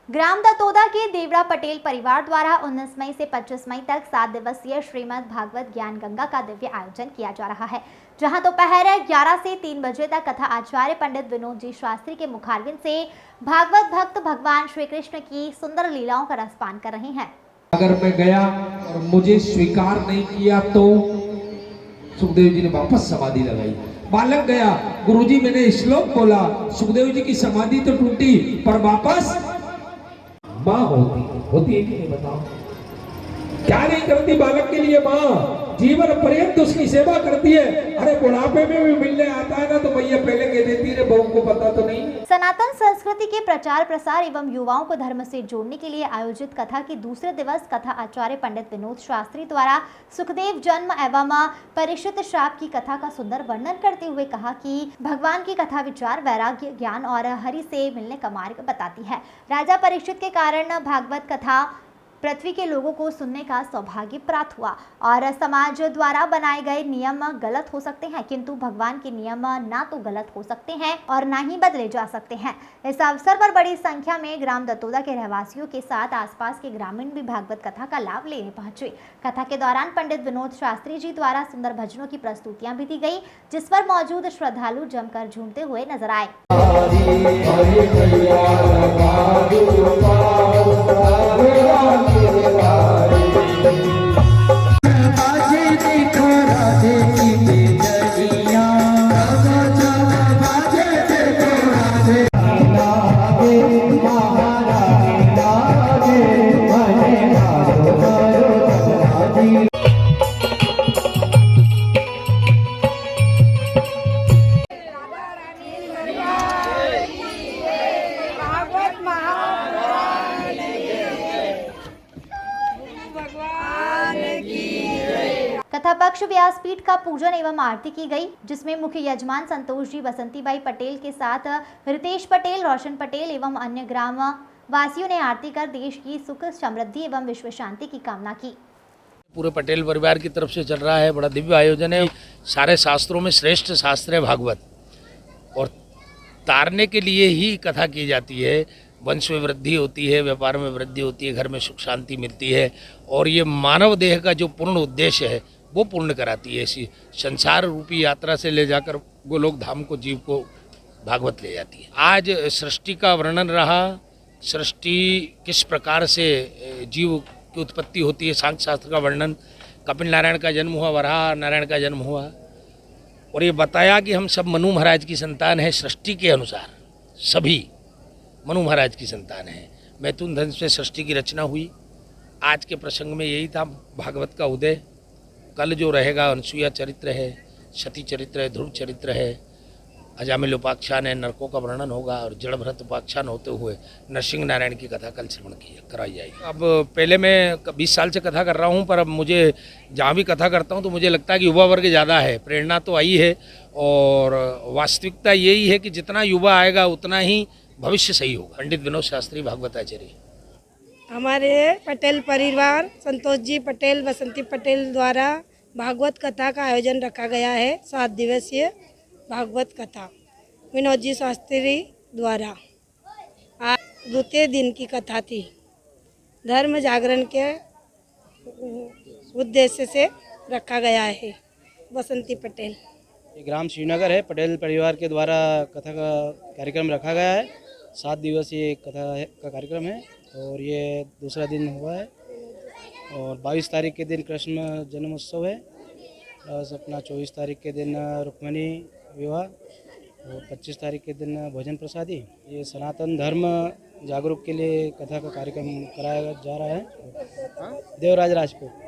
ग्राम दतोदा के देवड़ा पटेल परिवार द्वारा 19 मई से 25 मई तक 7 दिवसीय श्रीमद् भागवत ज्ञान गंगा का दिव्य आयोजन किया जा रहा है, जहां दोपहर 11 से 3 बजे तक कथा आचार्य पंडित विनोद जी शास्त्री के मुखारविंद से भागवत भक्त भगवान श्री कृष्ण की सुंदर लीलाओं का रसपान कर रहे हैं। अगर मैं गया और मुझे स्वीकार नहीं किया तो सुखदेव जी ने वापस समाधि लगाई। बालक गया, गुरुजी मैंने श्लोक बोला, सुखदेव जी की समाधि तो टूटी पर वापस माँ होती है कि नहीं बताओ? क्या नहीं करती बालक के लिए माँ? जीवन पर्यंत उसकी सेवा करती है। अरे बुढ़ापे में भी मिलने आता है ना तो भैया पहले कह देती है बहू को पता तो नहीं। सनातन संस्कृति के प्रचार प्रसार एवं युवाओं को धर्म से जोड़ने के लिए आयोजित कथा की दूसरे दिवस कथा आचार्य पंडित विनोद शास्त्री द्वारा सुखदेव जन्म एवं परीक्षित श्राप की कथा का सुंदर वर्णन करते हुए कहा कि भगवान की कथा विचार, वैराग्य, ज्ञान और हरि से मिलने का मार्ग बताती है। राजा परीक्षित के कारण भागवत कथा पृथ्वी के लोगों को सुनने का सौभाग्य प्राप्त हुआ और समाज द्वारा बनाए गए नियम गलत हो सकते हैं, किंतु भगवान के नियम ना तो गलत हो सकते हैं और ना ही बदले जा सकते हैं। इस अवसर पर बड़ी संख्या में ग्राम दतोदा के रहवासियों के साथ आसपास के ग्रामीण भी भागवत कथा का लाभ लेने पहुंचे। कथा के दौरान पंडित विनोद शास्त्री जी द्वारा सुंदर भजनों की प्रस्तुतियां भी दी गई, जिस पर मौजूद श्रद्धालु जमकर झूमते हुए नजर आए। कथा पक्ष व्यासपीठ का पूजन एवं आरती की गई, जिसमें मुख्य यजमान संतोष जी, बसंतीबाई पटेल के साथ रितेश पटेल, रोशन पटेल एवं अन्य ग्राम वासियों ने आरती कर देश की सुख समृद्धि एवं विश्व शांति की कामना की। पूरे पटेल परिवार की तरफ से चल रहा है, बड़ा दिव्य आयोजन है। सारे शास्त्रों में श्रेष्ठ शास्त्र है भागवत, और तारने के लिए ही कथा की जाती है। वंश में वृद्धि होती है, व्यापार में वृद्धि होती है, घर में सुख शांति मिलती है, और ये मानव देह का जो पूर्ण उद्देश्य है वो पूर्ण कराती है। ऐसी संसार रूपी यात्रा से ले जाकर गोलोक धाम को, जीव को भागवत ले जाती है। आज सृष्टि का वर्णन रहा, सृष्टि किस प्रकार से जीव की उत्पत्ति होती है, सांख्य शास्त्र का वर्णन, कपिल नारायण का जन्म हुआ, वराह नारायण का जन्म हुआ, और ये बताया कि हम सब मनु महाराज की संतान है। सृष्टि के अनुसार सभी मनु महाराज की संतान है। मैथुन धनुष से सृष्टि की रचना हुई। आज के प्रसंग में यही था भागवत का उदय। कल जो रहेगा अनसुईया चरित्र है, सती चरित्र है, ध्रुव चरित्र है, अजामिल उपाख्यान है, नरकों का वर्णन होगा, और जड़ भरत उपाख्यान होते हुए नरसिंह नारायण की कथा कल श्रवण कराई जाएगी। अब पहले मैं 20 साल से कथा कर रहा हूँ, पर अब मुझे जहाँ भी कथा करता हूँ तो मुझे लगता है कि युवा वर्ग ज़्यादा है। प्रेरणा तो आई है, और वास्तविकता यही है कि जितना युवा आएगा उतना ही भविष्य सही होगा। पंडित विनोद शास्त्री भागवताचार्य। हमारे पटेल परिवार संतोष जी पटेल, बसंती पटेल द्वारा भागवत कथा का आयोजन रखा गया है। 7 दिवसीय भागवत कथा विनोद जी शास्त्री द्वारा आज द्वितीय दिन की कथा थी। धर्म जागरण के उद्देश्य से रखा गया है। बसंती पटेल। ग्राम श्रीनगर है, पटेल परिवार के द्वारा कथा का कार्यक्रम रखा गया है। 7 दिवसीय कथा का कार्यक्रम है, और ये दूसरा दिन हुआ है। और 22 तारीख के दिन कृष्ण जन्मोत्सव है, प्लस अपना 24 तारीख के दिन रुक्मिणी विवाह, और 25 तारीख के दिन भोजन प्रसादी। ये सनातन धर्म जागरूक के लिए कथा का कार्यक्रम कराया जा रहा है। देवराज राजपूत।